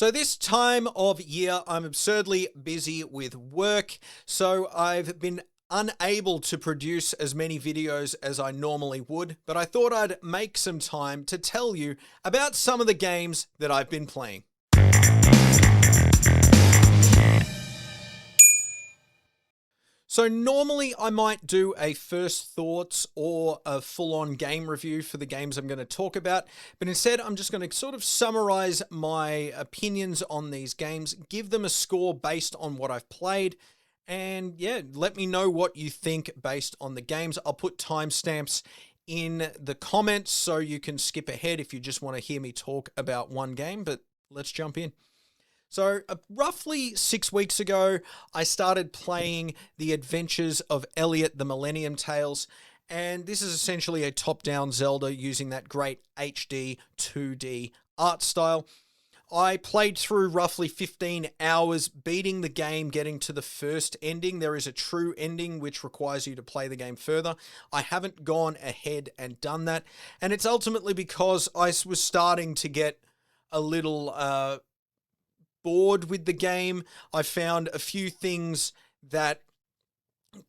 So this time of year, I'm absurdly busy with work, so I've been unable to produce as many videos as I normally would, but I thought I'd make some time to tell you about some of the games that I've been playing. So normally I might do a first thoughts or a full-on game review for the games I'm going to talk about, but instead I'm just going to sort of summarize my opinions on these games, give them a score based on what I've played, and yeah, let me know what you think based on the games. I'll put timestamps in the comments so you can skip ahead if you just want to hear me talk about one game, but let's jump in. So roughly 6 weeks ago, I started playing the Adventures of Elliot, the Millennium Tales, and this is essentially a top-down Zelda using that great HD 2D art style. I played through roughly 15 hours, beating the game, getting to the first ending. There is a true ending which requires you to play the game further. I haven't gone ahead and done that, and it's ultimately because I was starting to get a little bored with the game. I found a few things that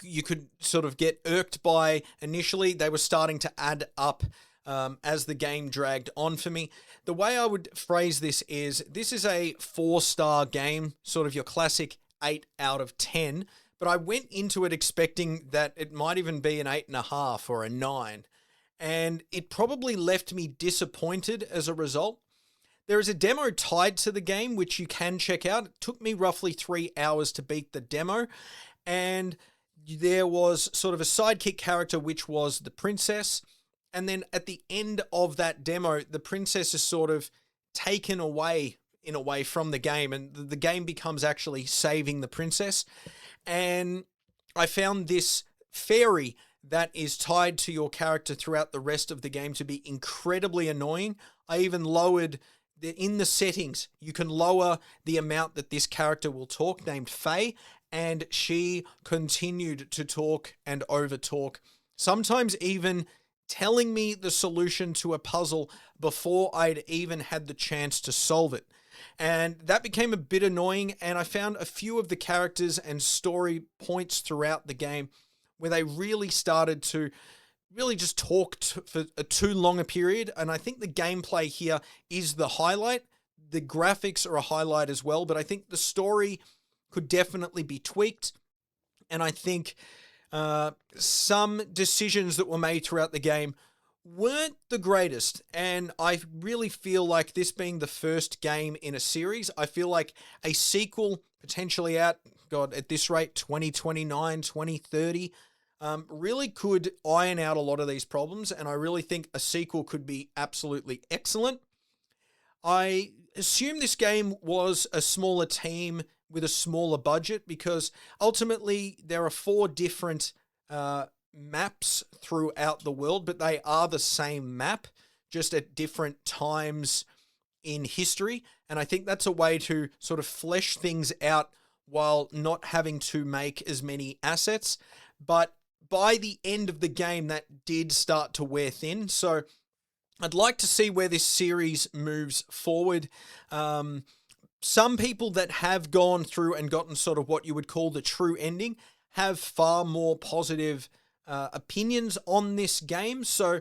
you could sort of get irked by initially. They were starting to add up as the game dragged on for me. The way I would phrase this is a 4-star game, sort of your classic 8 out of 10, but I went into it expecting that it might even be an 8.5 or a 9, and it probably left me disappointed as a result. There is a demo tied to the game, which you can check out. It took me roughly 3 hours to beat the demo, and there was sort of a sidekick character, which was the princess, and then at the end of that demo, the princess is sort of taken away, in a way, from the game, and the game becomes actually saving the princess, and I found this fairy that is tied to your character throughout the rest of the game to be incredibly annoying. I even lowered in the settings, you can lower the amount that this character will talk, named Faye, and she continued to talk and overtalk, sometimes even telling me the solution to a puzzle before I'd even had the chance to solve it. And that became a bit annoying, and I found a few of the characters and story points throughout the game where they really started to really just talked for a too long a period, and I think the gameplay here is the highlight. The graphics are a highlight as well, but I think the story could definitely be tweaked, and I think some decisions that were made throughout the game weren't the greatest, and I really feel like this being the first game in a series, I feel like a sequel potentially out, God, at this rate, 2029, 2030, really could iron out a lot of these problems, and I really think a sequel could be absolutely excellent. I assume this game was a smaller team with a smaller budget because ultimately there are 4 different maps throughout the world, but they are the same map, just at different times in history, and I think that's a way to sort of flesh things out while not having to make as many assets, but by the end of the game, that did start to wear thin. So I'd like to see where this series moves forward. Some people that have gone through and gotten sort of what you would call the true ending have far more positive opinions on this game. So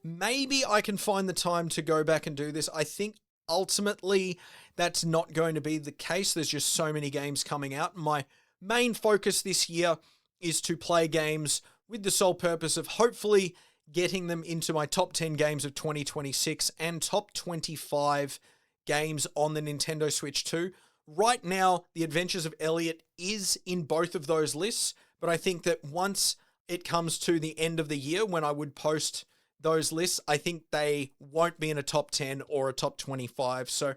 maybe I can find the time to go back and do this. I think ultimately that's not going to be the case. There's just so many games coming out. My main focus this year is to play games with the sole purpose of hopefully getting them into my top 10 games of 2026 and top 25 games on the Nintendo Switch 2. Right now, The Adventures of Elliot is in both of those lists, but I think that once it comes to the end of the year when I would post those lists, I think they won't be in a top 10 or a top 25. So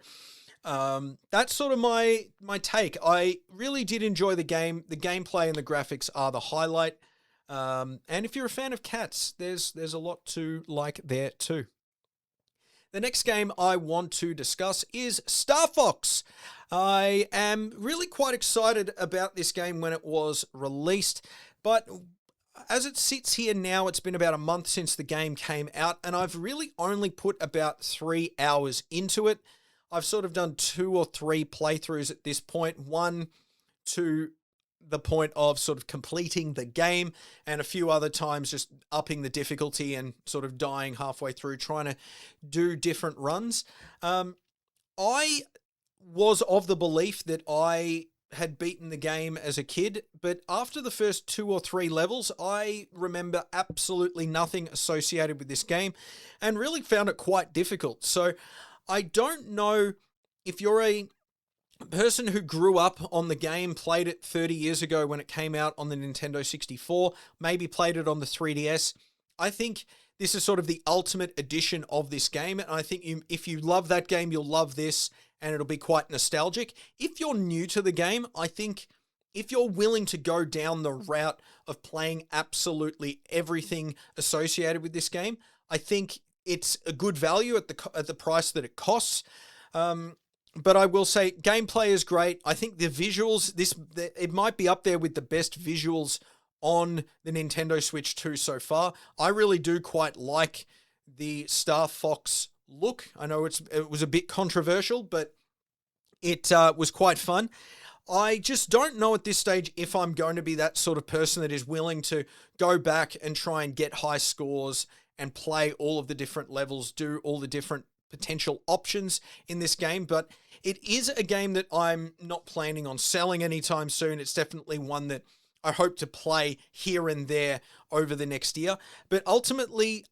that's sort of my take. I really did enjoy the game. The gameplay and the graphics are the highlight. And if you're a fan of cats, there's a lot to like there too. The next game I want to discuss is Star Fox. I am really quite excited about this game when it was released, but as it sits here now, it's been about a month since the game came out, and I've really only put about 3 hours into it. I've sort of done 2 or 3 playthroughs at this point. One to the point of sort of completing the game, and a few other times just upping the difficulty and sort of dying halfway through, trying to do different runs. I was of the belief that I had beaten the game as a kid, but after the first 2 or 3 levels, I remember absolutely nothing associated with this game and really found it quite difficult. So I don't know if you're a person who grew up on the game, played it 30 years ago when it came out on the Nintendo 64, maybe played it on the 3DS. I think this is sort of the ultimate edition of this game, and I think if you love that game, you'll love this, and it'll be quite nostalgic. If you're new to the game, I think if you're willing to go down the route of playing absolutely everything associated with this game, I think it's a good value at the price that it costs. But I will say gameplay is great. I think the visuals, it might be up there with the best visuals on the Nintendo Switch 2 so far. I really do quite like the Star Fox look. I know it was a bit controversial, but it was quite fun. I just don't know at this stage if I'm going to be that sort of person that is willing to go back and try and get high scores and play all of the different levels, do all the different potential options in this game. But it is a game that I'm not planning on selling anytime soon. It's definitely one that I hope to play here and there over the next year. But ultimately,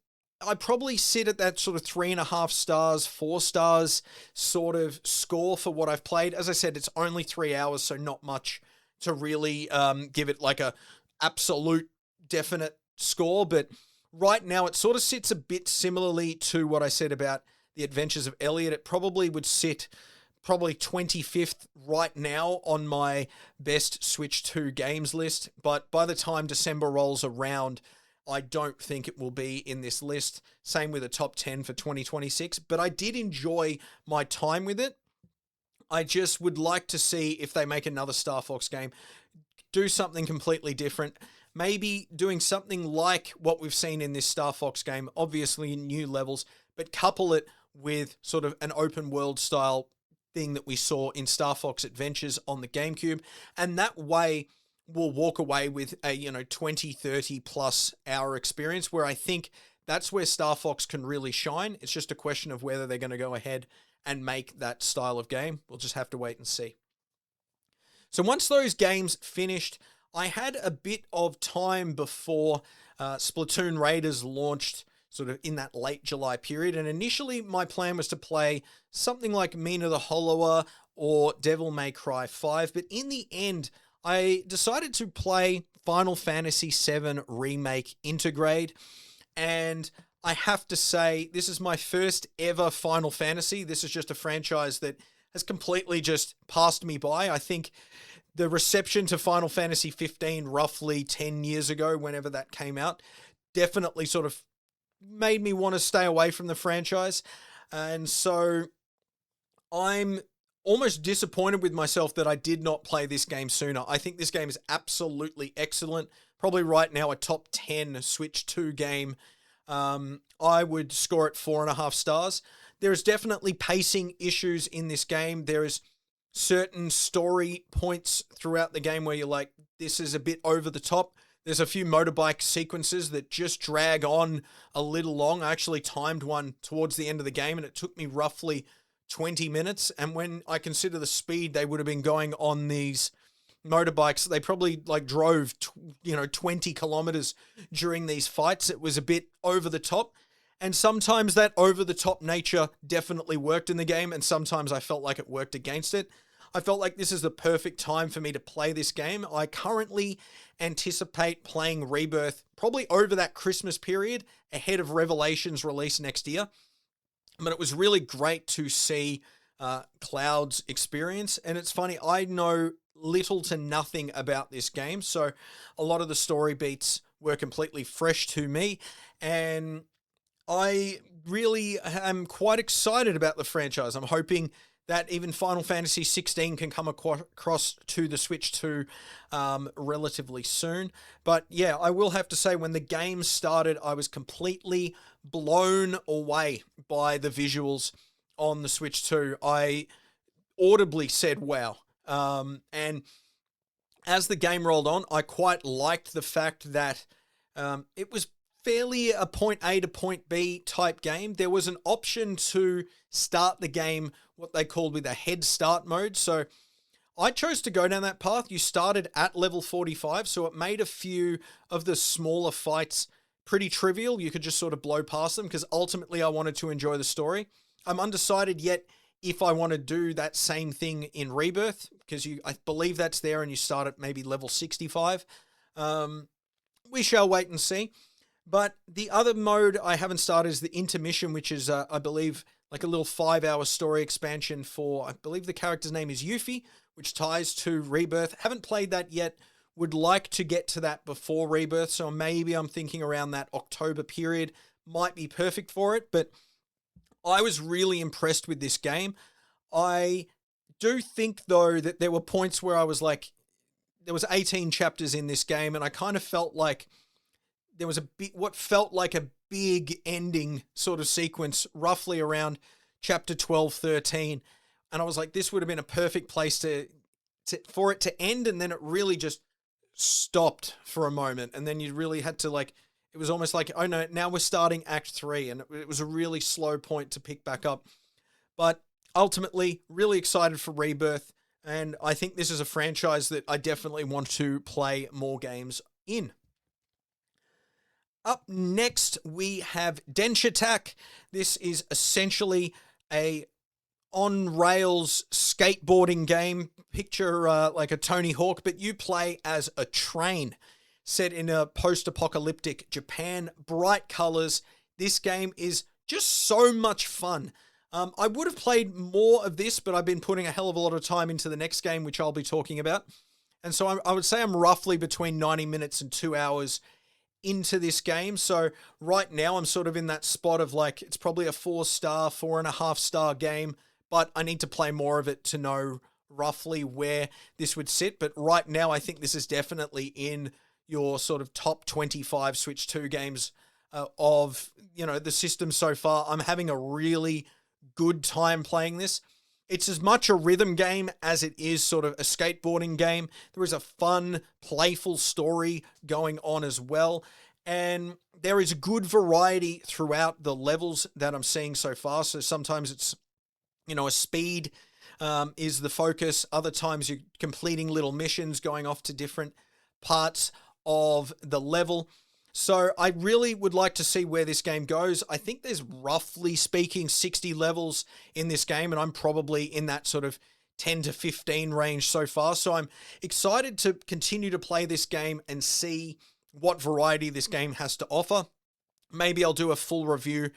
I probably sit at that sort of 3.5 stars, 4 stars sort of score for what I've played. As I said, it's only 3 hours, so not much to really give it like a absolute definite score. But right now, it sort of sits a bit similarly to what I said about the Adventures of Elliot. It probably would sit 25th right now on my best Switch 2 games list. But by the time December rolls around, I don't think it will be in this list. Same with a top 10 for 2026. But I did enjoy my time with it. I just would like to see if they make another Star Fox game, do something completely different. Maybe doing something like what we've seen in this Star Fox game, obviously new levels, but couple it with sort of an open world style thing that we saw in Star Fox Adventures on the GameCube. And that way we'll walk away with a 20, 30 plus hour experience, where I think that's where Star Fox can really shine. It's just a question of whether they're going to go ahead and make that style of game. We'll just have to wait and see. So once those games finished, I had a bit of time before Splatoon Raiders launched, sort of in that late July period. And initially my plan was to play something like Mina the Hollower or Devil May Cry 5. But in the end, I decided to play Final Fantasy VII Remake Intergrade. And I have to say, this is my first ever Final Fantasy. This is just a franchise that has completely just passed me by. I think the reception to Final Fantasy 15 roughly 10 years ago, whenever that came out, definitely sort of made me want to stay away from the franchise. And so I'm almost disappointed with myself that I did not play this game sooner. I think this game is absolutely excellent. Probably right now a top 10 Switch 2 game. I would score it 4.5 stars. There is definitely pacing issues in this game. There is certain story points throughout the game where you're like, this is a bit over the top. There's a few motorbike sequences that just drag on a little long. I actually timed one towards the end of the game, and it took me roughly 20 minutes. And when I consider the speed they would have been going on these motorbikes, they probably drove 20 kilometers during these fights. It was a bit over the top. And sometimes that over the top nature definitely worked in the game, and sometimes I felt like it worked against it. I felt like this is the perfect time for me to play this game. I currently anticipate playing Rebirth probably over that Christmas period ahead of Revelations release next year. But it was really great to see Cloud's experience. And it's funny, I know little to nothing about this game, so a lot of the story beats were completely fresh to me. And I really am quite excited about the franchise. I'm hoping that even Final Fantasy 16 can come across to the Switch 2 relatively soon. But yeah, I will have to say, when the game started, I was completely blown away by the visuals on the Switch 2, I audibly said, wow. And as the game rolled on, I quite liked the fact that it was fairly a point A to point B type game. There was an option to start the game, what they called with a head start mode. So I chose to go down that path. You started at level 45, so it made a few of the smaller fights pretty trivial. You could just sort of blow past them because ultimately I wanted to enjoy the story. I'm undecided yet if I want to do that same thing in Rebirth, because I believe that's there and you start at maybe level 65. We shall wait and see. But the other mode I haven't started is the intermission, which is, I believe, like a little 5-hour story expansion for, I believe the character's name is Yuffie, which ties to Rebirth. Haven't played that yet. Would like to get to that before Rebirth, so maybe I'm thinking around that October period might be perfect for it. But I was really impressed with this game. I do think, though, that there were points where I was like, there was 18 chapters in this game, and I kind of felt like there was what felt like a big ending sort of sequence roughly around chapter 12, 13. And I was like, this would have been a perfect place for it to end. And then it really just stopped for a moment. And then you really had to it was almost like, oh no, now we're starting act 3. And it was a really slow point to pick back up. But ultimately, really excited for Rebirth. And I think this is a franchise that I definitely want to play more games in. Up next, we have Denshattack. This is essentially a on-rails skateboarding game. Picture like a Tony Hawk, but you play as a train set in a post-apocalyptic Japan. Bright colors. This game is just so much fun. I would have played more of this, but I've been putting a hell of a lot of time into the next game, which I'll be talking about. And so I would say I'm roughly between 90 minutes and 2 hours into this game. So right now I'm sort of in that spot of it's probably a 4-star, 4.5-star game, but I need to play more of it to know roughly where this would sit. But right now I think this is definitely in your sort of top 25 Switch 2 games of, the system so far. I'm having a really good time playing this. It's as much a rhythm game as it is sort of a skateboarding game. There is a fun, playful story going on as well. And there is good variety throughout the levels that I'm seeing so far. So sometimes it's, a speed is the focus. Other times you're completing little missions, going off to different parts of the level. So I really would like to see where this game goes. I think there's roughly speaking 60 levels in this game, and I'm probably in that sort of 10 to 15 range so far. So I'm excited to continue to play this game and see what variety this game has to offer. Maybe I'll do a full review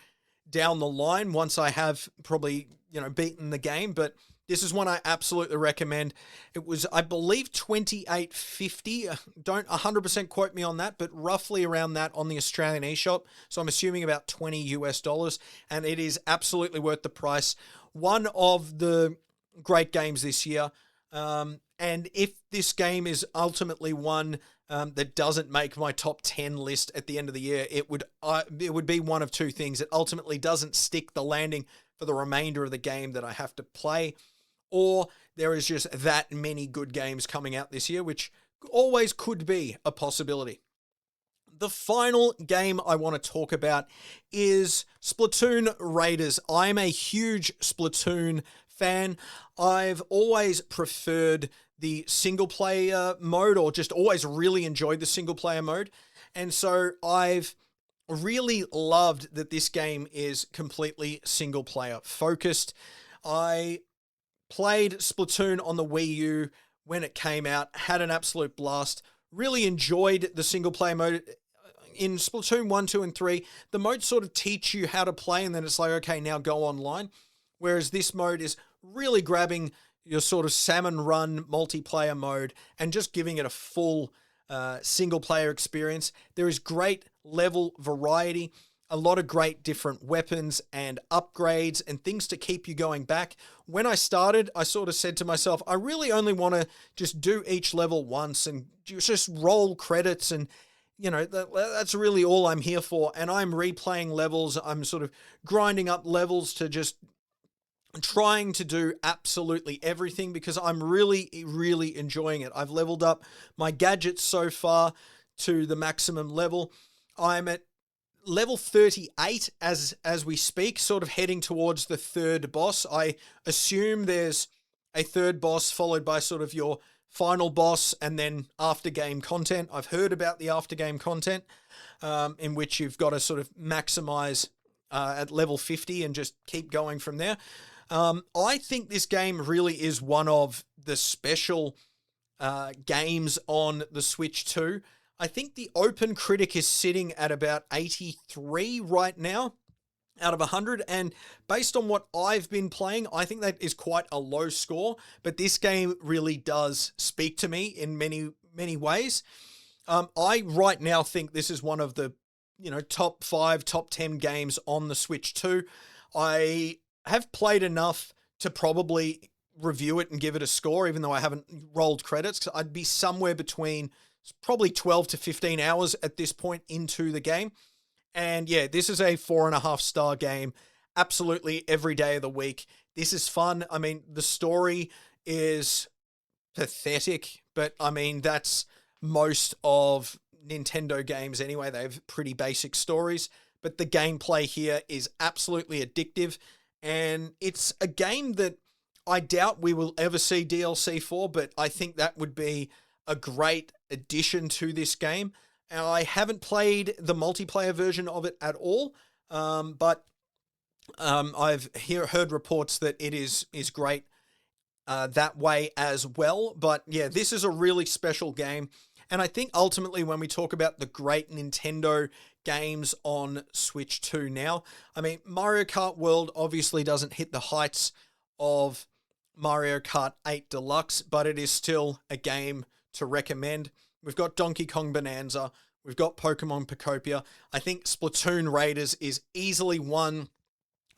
down the line once I have probably, beaten the game, but this is one I absolutely recommend. It was, I believe, $28.50. Don't 100% quote me on that, but roughly around that on the Australian eShop. So I'm assuming about $20 US, and it is absolutely worth the price. One of the great games this year. And if this game is ultimately one that doesn't make my top 10 list at the end of the year, it would be one of two things. It ultimately doesn't stick the landing for the remainder of the game that I have to play, or there is just that many good games coming out this year, which always could be a possibility. The final game I want to talk about is Splatoon Raiders. I'm a huge Splatoon fan. I've always preferred the single player mode, or just always really enjoyed the single player mode. And so I've really loved that this game is completely single player focused. I played Splatoon on the Wii U when it came out, had an absolute blast, really enjoyed the single player mode. In Splatoon 1, 2, and 3, the modes sort of teach you how to play, and then it's like, okay, now go online. Whereas this mode is really grabbing your sort of salmon run multiplayer mode and just giving it a full single player experience. There is great level variety, a lot of great different weapons and upgrades and things to keep you going back. When I started, I sort of said to myself, I really only want to just do each level once and just roll credits, and that's really all I'm here for. And I'm replaying levels. I'm sort of grinding up levels to just trying to do absolutely everything because I'm really, really enjoying it. I've leveled up my gadgets so far to the maximum level. I'm at level 38 as we speak, sort of heading towards the third boss. I assume there's a third boss followed by sort of your final boss and then after game content. I've heard about the after game content, in which you've got to sort of maximize at level 50 and just keep going from there. I think this game really is one of the special games on the Switch 2. I think the Open Critic is sitting at about 83 right now out of 100. And based on what I've been playing, I think that is quite a low score. But this game really does speak to me in many, many ways. I right now think this is one of the, top 5, top 10 games on the Switch 2. I have played enough to probably review it and give it a score, even though I haven't rolled credits. I'd be somewhere between probably 12 to 15 hours at this point into the game. And yeah, this is a 4.5-star game. Absolutely every day of the week. This is fun. I mean, the story is pathetic, but I mean, that's most of Nintendo games anyway. They have pretty basic stories, but the gameplay here is absolutely addictive. And it's a game that I doubt we will ever see DLC for, but I think that would be a great addition to this game. I haven't played the multiplayer version of it at all, but I've heard reports that it is great that way as well. But yeah, this is a really special game. And I think ultimately when we talk about the great Nintendo games on Switch 2 now, I mean, Mario Kart World obviously doesn't hit the heights of Mario Kart 8 Deluxe, but it is still a game to recommend. We've got Donkey Kong Bonanza. We've got Pokemon Pocopia. I think Splatoon Raiders is easily one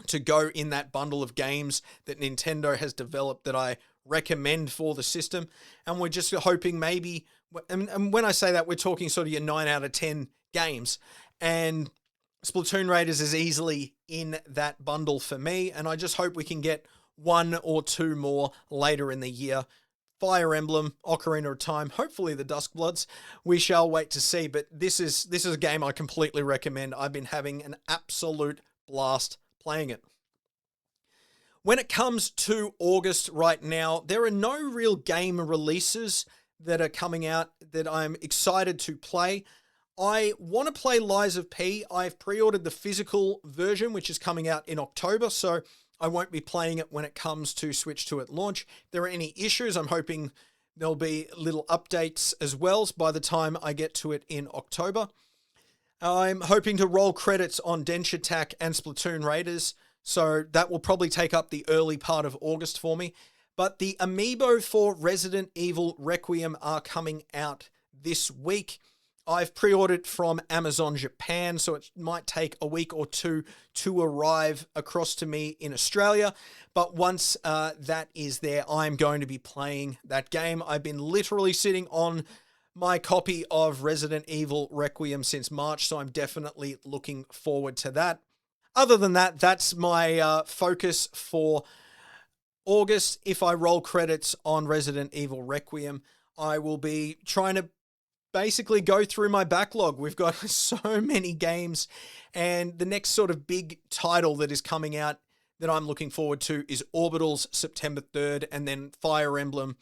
to go in that bundle of games that Nintendo has developed that I recommend for the system. And we're just hoping maybe, and when I say that, we're talking sort of your 9 out of 10 games. And Splatoon Raiders is easily in that bundle for me. And I just hope we can get 1 or 2 more later in the year. Fire Emblem, Ocarina of Time, hopefully the Duskbloods. We shall wait to see, but this is a game I completely recommend. I've been having an absolute blast playing it. When it comes to August right now, there are no real game releases that are coming out that I'm excited to play. I want to play Lies of P. I've pre-ordered the physical version, which is coming out in October, so I won't be playing it when it comes to Switch 2 at launch. If there are any issues, I'm hoping there'll be little updates as well by the time I get to it in October. I'm hoping to roll credits on Denshattack and Splatoon Raiders, so that will probably take up the early part of August for me. But the amiibo for Resident Evil Requiem are coming out this week. I've pre-ordered from Amazon Japan, so it might take a week or 2 to arrive across to me in Australia. But once that is there, I'm going to be playing that game. I've been literally sitting on my copy of Resident Evil Requiem since March, so I'm definitely looking forward to that. Other than that, that's my focus for August. If I roll credits on Resident Evil Requiem, I will be trying to basically go through my backlog. We've got so many games, and the next sort of big title that is coming out that I'm looking forward to is Orbital's September 3rd, and then Fire Emblem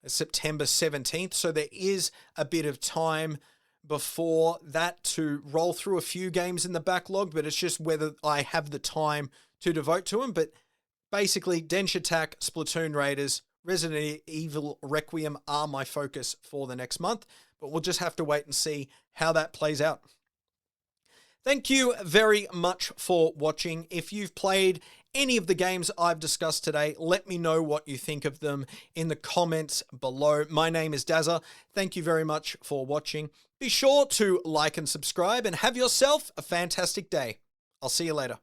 September 17th. So there is a bit of time before that to roll through a few games in the backlog, but it's just whether I have the time to devote to them. But basically, Denshattack, Splatoon Raiders, Resident Evil Requiem are my focus for the next month, but we'll just have to wait and see how that plays out. Thank you very much for watching. If you've played any of the games I've discussed today, let me know what you think of them in the comments below. My name is Dazza. Thank you very much for watching. Be sure to like and subscribe and have yourself a fantastic day. I'll see you later.